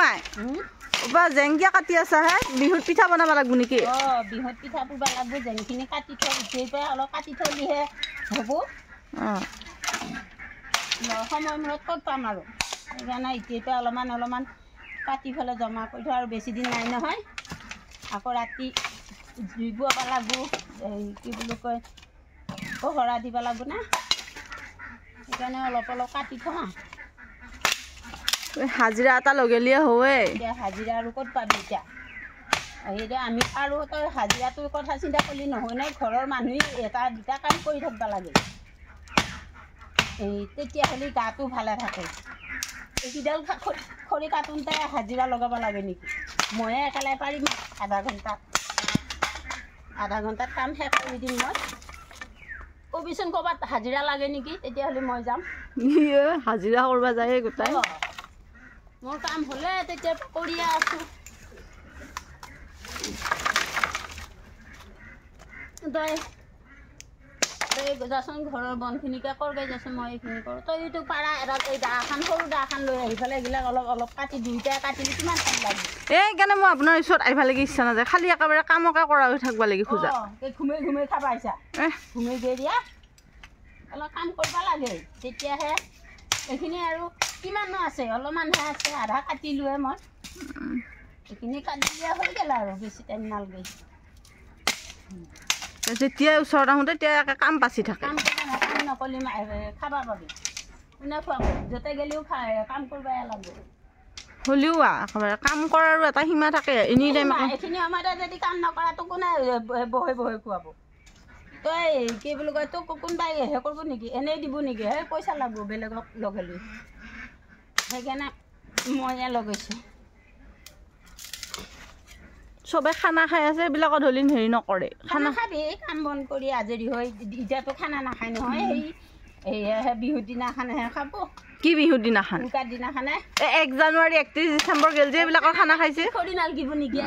মাই বা জেংকিয়া কাটি আছা হে বিহুত পিঠা বনাব লাগব নেকি বিহুত পিঠা পুবা লাগব জেংখিনি কাটি থৈ যেই অলপ কাটি থলিহে হ'ব সময় মূৰত ক'ত পাম আৰু সেইকাৰণে এতিয়াৰ পৰা অলপমান কাটি পেলাই জমা কৰি থোৱা আৰু বেছি দিন নাই নহয় আকৌ ৰাতি জুইব লাগব এই কি বুলি কয় পহৰা দিব লাগব না সেইকাৰণে অলপ কাটি থওঁ হাজিৰা এটা লগেলিয়ে হয় এতিয়া হাজিৰা আৰু ক'ত পাবি এতিয়া এতিয়া আমি আৰু তই হাজিৰাটোৰ কথা চিন্তা কৰিলি নহয় নাই ঘৰৰ মানুহে এটা দুটা কাম কৰি থাকিব লাগে এই তেতিয়াহ'লে গাটো ভালে থাকে এইকেইডাল খৰি কাটোতে হাজিৰা লগাব লাগে নেকি ময়ে একেলাই পাৰিম আধা ঘণ্টাত কাম শেষ কৰি দিম মই কবিচোন ক'ৰবাত হাজিৰা লাগে নেকি তেতিয়াহ'লে মই যাম হাজিৰা কৰিব যায় গোটাই মোৰ কাম হ'লে তেতিয়া কৰিয়ে আছোঁ তই যাচোন ঘৰৰ বনখিনিকে কৰগৈ যাচোন মই এইখিনি কৰোঁ তই এইটো পাৰা এটা এই দা এখন সৰু দা এখন লৈ আহি পেলাই এইবিলাক অলপ কাটি দুইটাই কাটিলে কিমান টাইম লাগে এইকাৰণে মই আপোনাৰ ওচৰত আহিব লাগি ইচ্ছা নাযায় খালি একেবাৰে কামকে কৰা হৈ থাকিব লাগি খোজা ঘুমাই খাব আহিছা ঘুমাই গৈ দিয়া অলপ কাম কৰিব লাগে তেতিয়াহে এইখিনি আৰু কিমানো আছে অলপমানহে আছে আধা কাটিলোৱে মই এইখিনি কাটি দিয়া হৈ গ'ল আৰু বেছি টাইম নালাগে যেতিয়াই ওচৰত আহোঁ তেতিয়া কাম বাচি থাকে কাম নকলি খাবা পাবি কোনে খুৱাব য'তে গ'লেও কাম কৰিব লাগিব হ'লেও একেবাৰে কাম কৰাৰো এটা সীমা থাকে এনি টাইম এইখিনি সময়তে যদি কাম নকৰা তোক কোনে বহি খুৱাব তই কি বুলি কয় তোক কোনোবাই হে কৰিব নেকি এনেই দিব নেকি সেই পইচা লাগিব বেলেগক লগালি সেইকাৰণে ময়ে লগাইছোঁ চবে খানা খাই আছে এইবিলাকত হ'লে হেৰি নকৰে খানা খাবি কাম বন কৰি আজৰি হৈ এতিয়াতো খানা নাখায় নহয় সেই বিহুৰ দিনাখনহে খাব কি বিহুৰ দিনাখন উৰুকাৰ দিনাখনে 1 জানুৱাৰী 31 ডিচেম্বৰ গেল যে এইবিলাকৰ খানা খাইছে খৰি নালাগিব নেকি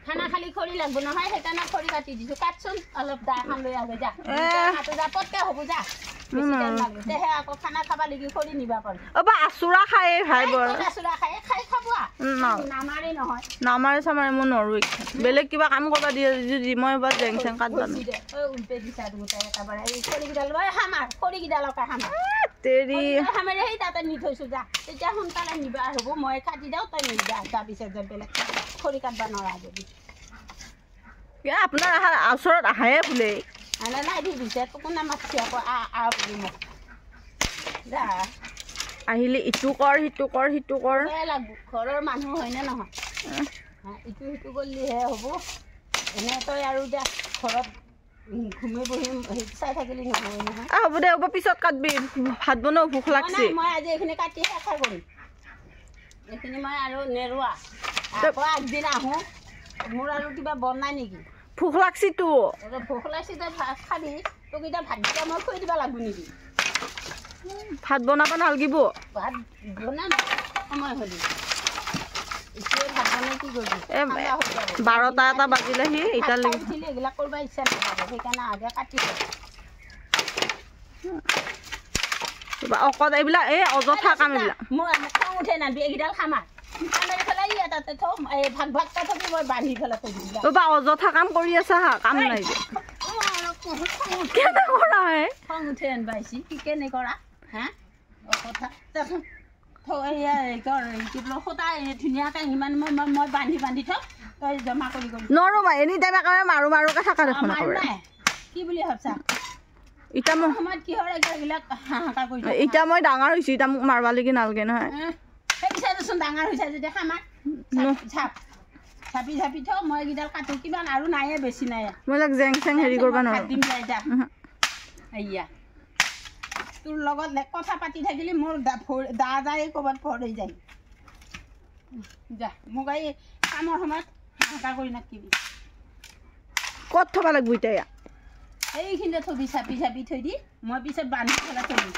খানা খালি খৰি লাগব নহয় সেইকাৰণে খৰি কাটি দিছোঁ কাটচোন অলপ দা এখন লৈ আগে যা পটকে হ'ব যা তেহে আকৌ খানা খাব লাগি খৰি নিবা পাৰি আচুৰা খায় ভাই বৰ আচুৰা খাই খাব নামাৰে নহয় নামাৰে চামাৰে মই নৰো বেলেগ কিবা কাম কৰিব দিয়ে যদি মই এবাৰ জেং চেং কাটবা উল্টে দিছা দুটাই একেবাৰে এই খৰিকেইডাল খৰিকেইডালকে হামাৰে সেই তাতে নি থৈছোঁ যা তেতিয়া সোনকালে নিবা হ'ব মই কাটি দিওঁ তই নিবা তাৰপিছত যে বেলেগ খৰি কাটবা নৰা যদি আপোনাৰ ওচৰত আহে বোলে নাই দিছে তোক কোনে মাতছি আকৌ বুলি মোক যা আহিলে ইটো কৰ সিটো কৰ লাগব ঘৰৰ মানুহ হয়নে নহয় ইটো সিটো কৰিলেহে হ'ব এনে তই আৰু যা ঘৰত ঘুমি বহি চাই থাকিলে নহয় নহয় হ'ব দে পিছত কাটবি ভাত বনাও ভোক লাগছে মই আজি এইখিনি কাটি শেষ কৰিম এইখিনি মই আৰু নেৰুৱা আকৌ আগদিন আহোঁ মোৰ আৰু কিবা বনাই নেকি ভোক লাগছিতো ভোক লাগছি তই ভাত খাবি তোক এতিয়া ভাতকেইটা মই খুৱাই দিব লাগিব নেকি ভাত বনাব নালাগিব ভাত বনাম সময় হ'লি এতিয়া ভাত বনাই কি কৰিবি 12টা এটা বাজিলেহি এতিয়ালৈকে এইবিলাক কৰিব ইচ্ছা নাথাকে সেইকাৰণে আগে কাটি অকল এইবিলাক এই অযথা কাম এইবিলাক মোৰ খং উঠে নাবি এইকেইডাল খামা অযথা কাম কৰি আছা কাম নাই খং উঠে আনবাইছি কেনে কৰা হা কথা ধুনীয়াকৈ ইমান মই বান্ধি থওঁ তই জমা কৰি নৰো এনি টাইম একেবাৰে মাৰোকে থকা দেখোন নাই কি বুলি ভাবছা এতিয়া মই সময়ত কিহৰ এইবিলাক হাহাকাৰ কৰি এতিয়া মই ডাঙৰ হৈছোঁ এতিয়া মোক মাৰবা লাগি নালাগে নহয় সেই বিচাৰচোন ডাঙৰ হৈছে যদি খামাক ঝাপি থওঁ মই এইকেইডাল কাটো কিমান আৰু নাইয়ে বেছি নাই মই জেং চেং হেৰি কৰিব নোৱাৰোঁ দিম যাই যা এয়া তোৰ লগত কথা পাতি থাকিলে মোৰ দা যায় ক'ৰবাত ভৰি যায় যা মোক এই কামৰ সময়ত হাহাকাৰ কৰি নাথাকিবি ক'ত থ'ব লাগিব এতিয়া এইখিনিতে থবি চাপি থৈ দি মই পিছত বান্ধি পেলাই থৈ দিম